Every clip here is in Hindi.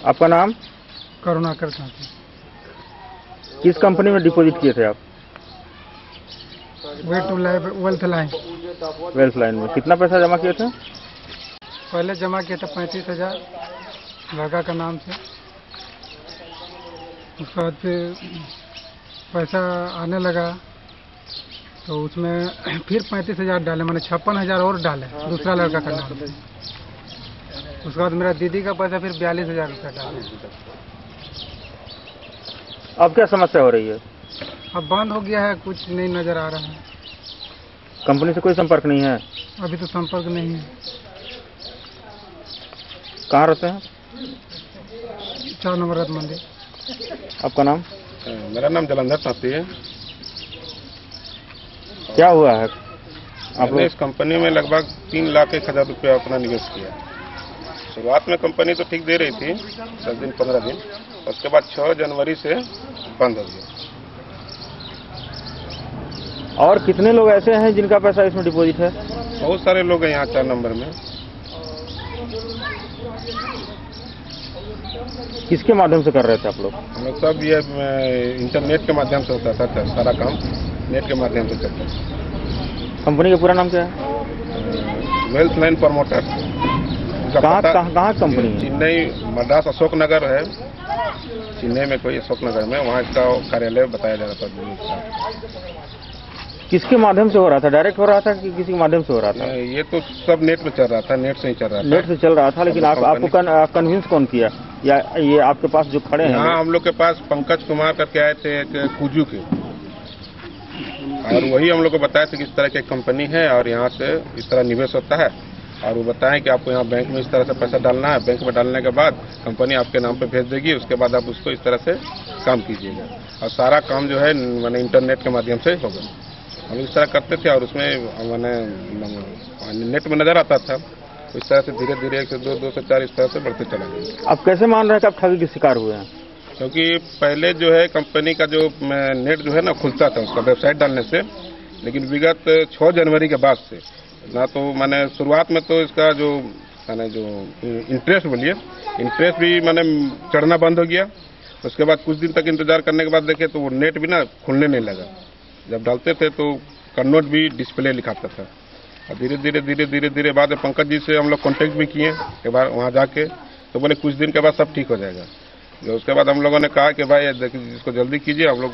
आपका नाम? करुणाकर साथी। किस कंपनी में डिपॉजिट किए थे आप? Way to wealth line. Wealth line में कितना पैसा जमा किए थे? पहले जमा किया था 35,000 लड़का का नाम से। उसके बाद फिर पैसा आने लगा तो उसमें फिर 35,000 डाले, मैंने 56,000 और डाले दूसरा लड़का का नाम से। उसके बाद मेरा दीदी का पैसा फिर 42,000 रुपया डाले। अब क्या समस्या हो रही है? अब बंद हो गया है, कुछ नहीं नजर आ रहा है। कंपनी से कोई संपर्क नहीं है? अभी तो संपर्क नहीं है। कहाँ रहते हैं? 4 नंबर रथ मंदिर। आपका नाम? मेरा नाम जलंधर साथी है। क्या हुआ है? आपने इस कंपनी में लगभग 3,01,000 रुपया अपना निवेश किया। शुरुआत में कंपनी तो ठीक दे रही थी 10 दिन 15 दिन, उसके बाद 6 जनवरी से बंद हो गया। और कितने लोग ऐसे हैं जिनका पैसा इसमें डिपॉजिट है? बहुत सारे लोग हैं यहाँ 4 नंबर में। किसके माध्यम से कर रहे थे आप लोग? हम लोग सब ये इंटरनेट के माध्यम से होता था, सारा काम नेट के माध्यम से करते हैं। कंपनी का पूरा नाम क्या है? Wealth line promoter. कहाँ कंपनी है? चेन्नई मद्रास अशोक नगर है, चेन्नई में कोई अशोक नगर में, वहाँ इसका कार्यालय बताया जा रहा था। किसके माध्यम से हो रहा था? डायरेक्ट हो रहा था कि किसी के माध्यम से हो रहा था? ये तो सब नेट में चल रहा था, नेट से ही चल रहा था। नेट से चल रहा था, लेकिन आपको कन्विंस कौन किया? या ये आपके पास जो खड़े हैं? यहाँ हम लोग के पास पंकज कुमार करके आए थे एक कुजू के, और वही हम लोग को बताया था कि इस तरह की कंपनी है और यहाँ से इस तरह निवेश होता है, और वो बताएं कि आपको यहाँ बैंक में इस तरह से पैसा डालना है। बैंक में डालने के बाद कंपनी आपके नाम पे भेज देगी, उसके बाद आप उसको इस तरह से काम कीजिएगा, और सारा काम जो है मैंने इंटरनेट के माध्यम से होगा। हम इस तरह करते थे और उसमें मैंने नेट में नजर आता था। इस तरह से धीरे धीरे 1 से 2, 2 से 4 इस तरह से बढ़ते चला गया। आप कैसे मान रहे हैं कि आप ठगी के शिकार हुए हैं? क्योंकि पहले जो है कंपनी का जो नेट जो है ना खुलता था उसका वेबसाइट डालने से, लेकिन विगत 6 जनवरी के बाद से ना, तो मैंने शुरुआत में तो इसका जो मैंने जो इंटरेस्ट बोलिए, इंटरेस्ट भी मैंने चढ़ना बंद हो गया। उसके बाद कुछ दिन तक इंतजार करने के बाद देखे तो वो नेट भी ना खुलने नहीं लगा। जब डालते थे तो कन्नौज भी डिस्प्ले लिखाता था, और धीरे धीरे बाद पंकज जी से हम लोग कांटेक्ट भी किए एक बार वहाँ जाके, तो बोले कुछ दिन के बाद सब ठीक हो जाएगा। जो उसके बाद हम लोगों ने कहा कि भाई देखिए इसको जल्दी कीजिए, हम लोग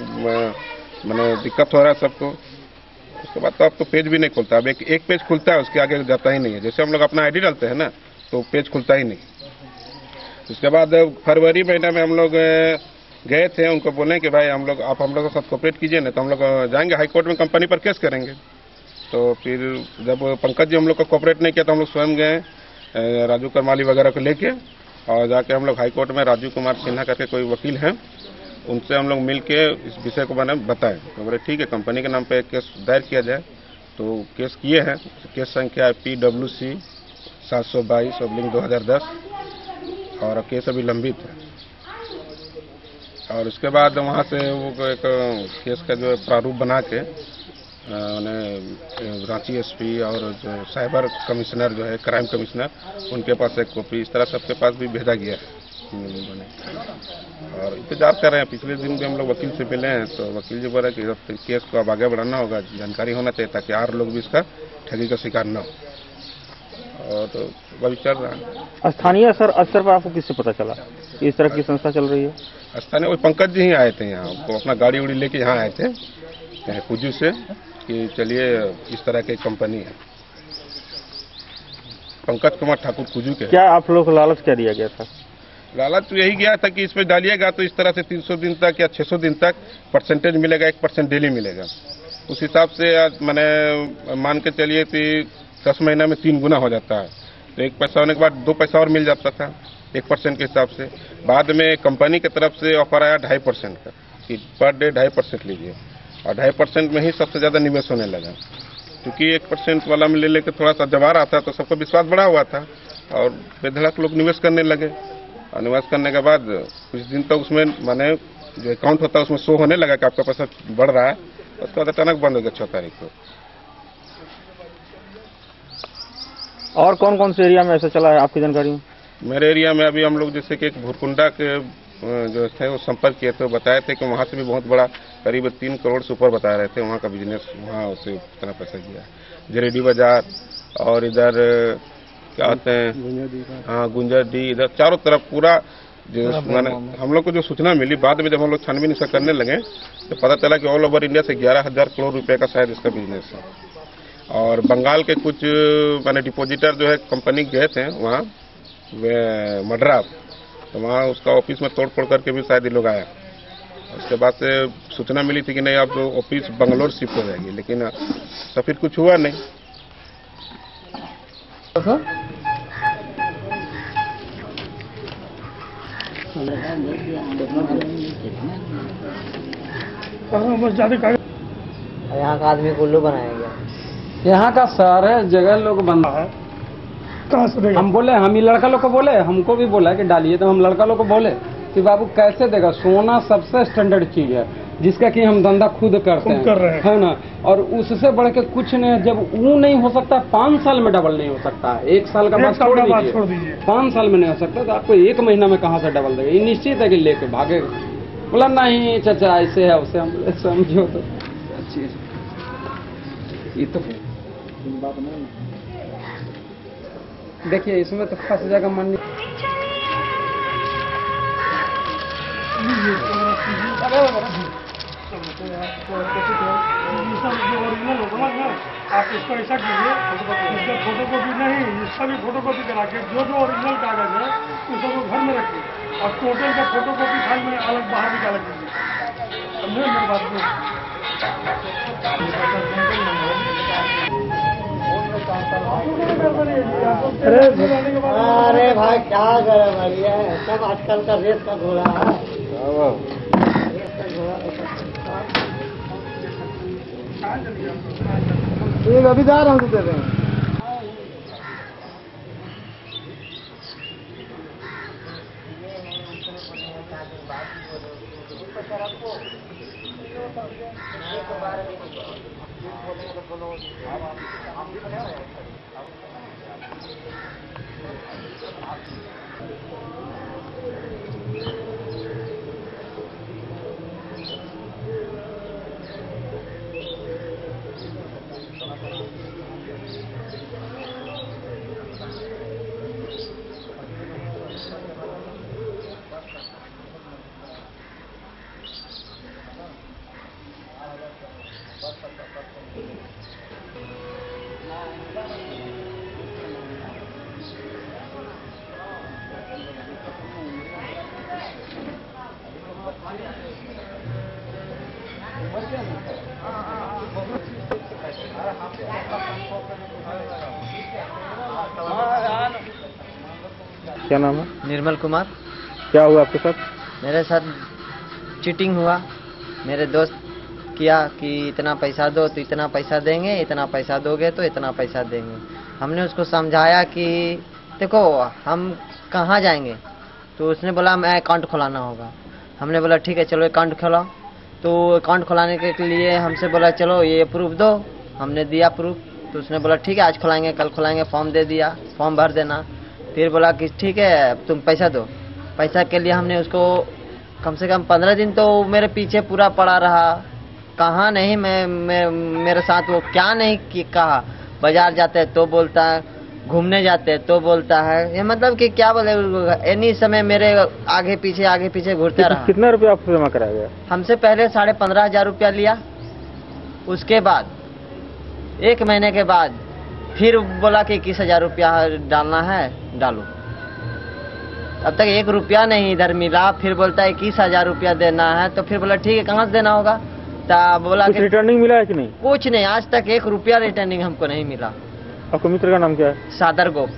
मैंने दिक्कत हो रहा है सबको। उसके बाद तो अब तो पेज भी नहीं खुलता, अब एक पेज खुलता है, उसके आगे जाता ही नहीं है। जैसे हम लोग अपना आईडी डालते हैं ना तो पेज खुलता ही नहीं। उसके बाद फरवरी महीने में हम लोग गए थे, उनको बोले कि भाई हम लोग आप हम लोग के साथ कोऑपरेट कीजिए, ना तो हम लोग जाएंगे हाई कोर्ट में कंपनी पर केस करेंगे। तो फिर जब पंकज जी हम लोग को कोऑपरेट नहीं किया तो हम लोग स्वयं गए राजू करमाली वगैरह को लेके, और जाके हम लोग हाई कोर्ट में राजू कुमार सिन्हा करके कोई वकील हैं, उनसे हम लोग मिल के इस विषय को मैंने बताया। तो बोले ठीक है कंपनी के नाम पे एक केस दायर किया जाए। तो केस किए हैं, केस संख्या है PWC 722/2010, और केस अभी लंबित है। और उसके बाद वहाँ से वो एक केस का जो प्रारूप बना के रांची SP और जो साइबर कमिश्नर जो है क्राइम कमिश्नर, उनके पास एक कॉपी इस तरह सबके पास भी भेजा गया है। और इंतजार कर रहे हैं। पिछले दिन भी हम लोग वकील से मिले हैं, तो वकील जी बोल रहे हैं कि केस को अब आगे बढ़ाना होगा, जानकारी होना चाहिए ताकि और लोग भी इसका ठगी का शिकार न हो। और तो वही चल रहा है। स्थानीय स्तर पर आपको किससे पता चला कि इस तरह की संस्था चल रही है? स्थानीय वो पंकज जी ही आए थे यहाँ, वो अपना गाड़ी उड़ी लेके यहाँ आए थे कुजू से, कि चलिए इस तरह की कंपनी है। पंकज कुमार ठाकुर कुजू के। क्या आप लोग को लालच क्या दिया गया था? लालच तो यही गया था कि इसमें डालिएगा तो इस तरह से 300 दिन तक या 600 दिन तक परसेंटेज मिलेगा, 1% डेली मिलेगा। उस हिसाब से मैंने मान के चलिए कि 10 महीना में 3 गुना हो जाता है, तो 1 पैसा होने के बाद 2 पैसा और मिल जाता था 1% के हिसाब से। बाद में कंपनी की तरफ से ऑफर आया 2.5% का, कि पर डे 2.5% लीजिए, और 2.5% में ही सबसे ज़्यादा निवेश होने लगा। क्योंकि 1% वाला में ले लेकर थोड़ा सा जब आ रहा था तो सबको विश्वास बढ़ा हुआ था, और बेधड़क लोग निवेश करने लगे। और निवेश करने के बाद कुछ दिन तक उसमें माने जो अकाउंट होता है उसमें शो होने लगा कि आपका पैसा बढ़ रहा है, उसके बाद अचानक बंद हो गया 6 तारीख को। और कौन कौन से एरिया में ऐसा चला है आपकी जानकारी में? मेरे एरिया में अभी हम लोग जैसे कि एक भुरकुंडा के जो थे वो संपर्क किए थे, बताए थे कि वहाँ से भी बहुत बड़ा करीब 3 करोड़ से ऊपर बता रहे थे वहाँ का बिजनेस, वहाँ उसे इतना पैसा किया। जरेडी बाजार और इधर क्या कहते हैं, हाँ गुंजरडी, इधर चारों तरफ पूरा जो मैंने हम लोग को जो सूचना मिली, बाद में जब हम लोग छानबीन इसका करने लगे तो पता चला कि ऑल ओवर इंडिया से 11,000 करोड़ रुपए का शायद इसका बिजनेस है। और बंगाल के कुछ मैंने डिपोजिटर जो है कंपनी गए थे वहाँ मड्रास, तो वहाँ उसका ऑफिस में तोड़ फोड़ करके भी शायद ये लोग आया। उसके बाद से सूचना मिली थी कि नहीं अब ऑफिस बंगलोर शिफ्ट हो जाएगी, लेकिन तो फिर कुछ हुआ नहीं। यहाँ का आदमी कुल्लू बनाया गया। यहाँ का सारे जगह लोग बंदा है। हम बोले, हम ही लड़का लोग को बोले, हमको भी बोला कि डालिए, तो हम लड़का लोग को बोले कि बाबू कैसे देगा, सोना सबसे स्टैंडर्ड चीज है जिसका कि हम धंधा खुद करते हैं, है ना। और उससे बढ़ के कुछ नहीं, जब वो नहीं हो सकता 5 साल में डबल नहीं हो सकता, 1 साल का बात छोड़ दीजिए, 5 साल में नहीं हो सकता, तो आपको 1 महीना में कहाँ से डबल देगा, ये निश्चित है कि लेके भागेगा। बोला नहीं चाचा ऐसे है उसे, हम समझो तो ये तो बात नहीं। देखिए इसमें तो फंस जाएगा मन। आप इसको ऐसा कीजिए, इसका फोटो कॉपी नहीं, इसका भी फोटो कॉपी करा के जो जो ओरिजिनल कागज है उसको घर में रखिए और टोटल का फोटो कॉपी फाइल में अलग बाहर निकाल कीजिए। समझे मेरी बात को? अरे भाई क्या गड़बड़ी है, सब आजकल का रेस का घोड़ा है। ठीक अभी जा रहा हूँ, दे रहे हैं। क्या नाम है? निर्मल कुमार। क्या हुआ आपके साथ? मेरे साथ चीटिंग हुआ। मेरे दोस्त किया कि इतना पैसा दो तो इतना पैसा देंगे, इतना पैसा दोगे तो इतना पैसा देंगे। हमने उसको समझाया कि देखो हम कहाँ जाएंगे, तो उसने बोला मैं अकाउंट खुलाना होगा। हमने बोला ठीक है चलो अकाउंट खुलाओ। तो अकाउंट खुलाने के लिए हमसे बोला चलो ये प्रूफ दो। हमने दिया प्रूफ, तो उसने बोला ठीक है आज खुलाएंगे कल खुलाएंगे। फॉर्म दे दिया, फॉर्म भर देना। फिर बोला कि ठीक है तुम पैसा दो। पैसा के लिए हमने उसको कम से कम 15 दिन तो मेरे पीछे पूरा पड़ा रहा। कहाँ नहीं मेरे साथ वो क्या नहीं कि कहा। बाजार जाते हैं तो बोलता है, घूमने जाते हैं तो बोलता है, ये मतलब कि क्या बोले, एनी समय मेरे आगे पीछे घूरता रहा। कितना रुपया आपसे जमा कराया गया? हमसे पहले 15,500 रुपया लिया। उसके बाद 1 महीने के बाद फिर बोला कि 21,000 रुपया डालना है, डालो। अब तक 1 रुपया नहीं इधर मिला। फिर बोलता है 21,000 रुपया देना है। तो फिर बोला ठीक है कहाँ से देना होगा। तो बोला कुछ रिटर्निंग मिला है कि नहीं? कुछ नहीं, आज तक 1 रुपया रिटर्निंग हमको नहीं मिला। आपको मित्र का नाम क्या है? सादर गोप।